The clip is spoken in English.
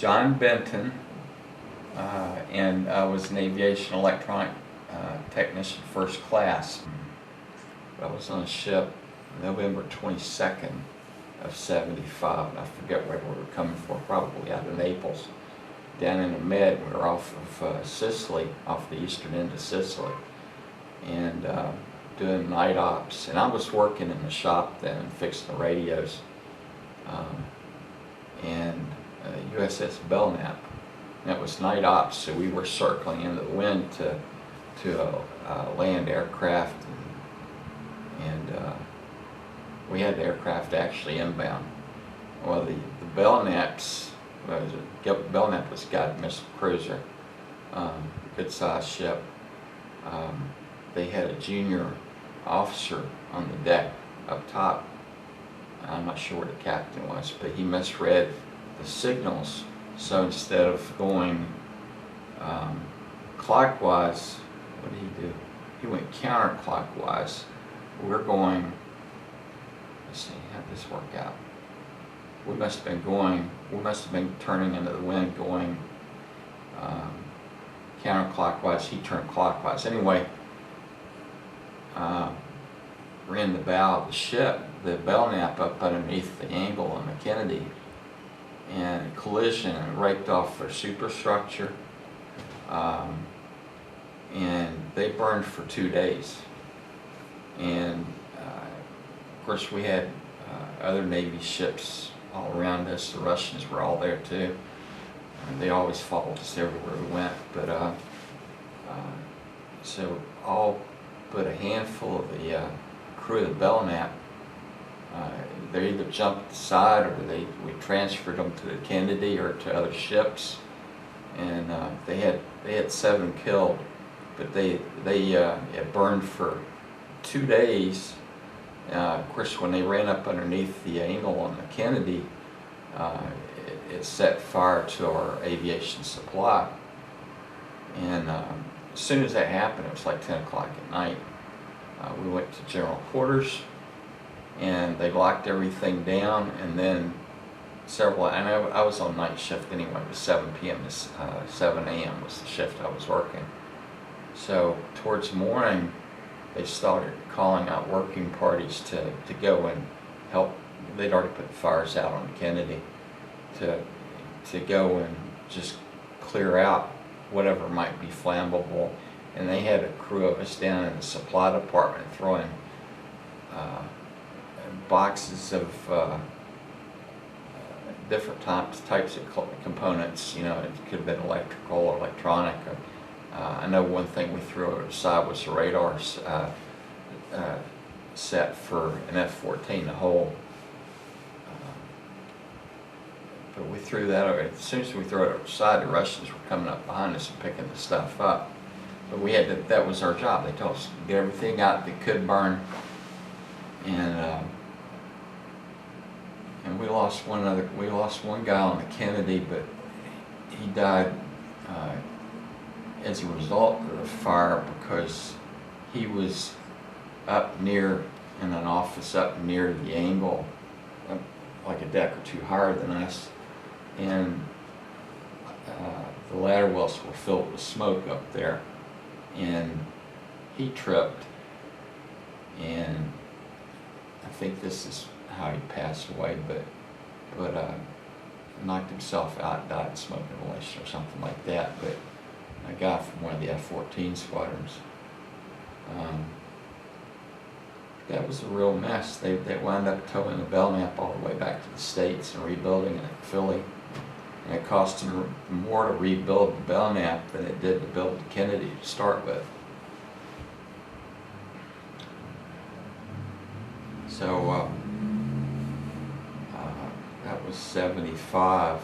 John Benton, and I was an aviation electronic technician first class. I was on a ship November 22nd of '75, and I forget where we were coming from, probably out of Naples, down in the Med. We were off of Sicily, off the eastern end of Sicily, and doing night ops. And I was working in the shop then, fixing the radios, and USS Belknap. And it was night ops, so we were circling into the wind to land aircraft, and we had the aircraft actually inbound. Well, the Belknaps, Belknap was a guided missile cruiser, good sized ship. They had a junior officer on the deck up top. I'm not sure what the captain was, but he misread the signals. So instead of going clockwise, what did he do? He went counterclockwise. We're going, let's see, how'd this work out? We must have been turning into the wind, going counterclockwise. He turned clockwise. Anyway, ran the bow of the ship, the Belknap, up underneath the angle on the Kennedy, and collision, and raked off their superstructure, and they burned for 2 days. And of course we had other Navy ships all around us. The Russians were all there too, and they always followed us everywhere we went. But so all but a handful of the crew of the Belknap, they either jumped aside, or we transferred them to the Kennedy or to other ships, and they had 7 killed, but they it burned for 2 days. Of course, when they ran up underneath the angle on the Kennedy, it set fire to our aviation supply, and as soon as that happened, it was like 10 o'clock at night. We went to general quarters, and they locked everything down, and then and I was on night shift anyway. It was 7 p.m. to 7 a.m. was the shift I was working. So towards morning, they started calling out working parties to go and help. They'd already put the fires out on Kennedy, to go and just clear out whatever might be flammable. And they had a crew of us down in the supply department throwing boxes of different types of components. You know, it could have been electrical or electronic. I know one thing we threw aside was the radar set for an F-14, the whole. But we threw that over. As soon as we threw it aside, the Russians were coming up behind us and picking the stuff up. But we had to, that was our job. They told us to get everything out that could burn, and we lost one guy on the Kennedy, but he died as a result of the fire, because he was up near, in an office up near the angle, like a deck or two higher than us, and the ladder wells were filled with smoke up there, and he tripped, and I think this is how he passed away, but knocked himself out, died in smoke inhalation or something like that. But a guy from one of the F-14 squadrons. That was a real mess. They wound up towing the Belknap all the way back to the States and rebuilding it in Philly. And it cost them more to rebuild the Belknap than it did to build the Kennedy to start with. So that was '75.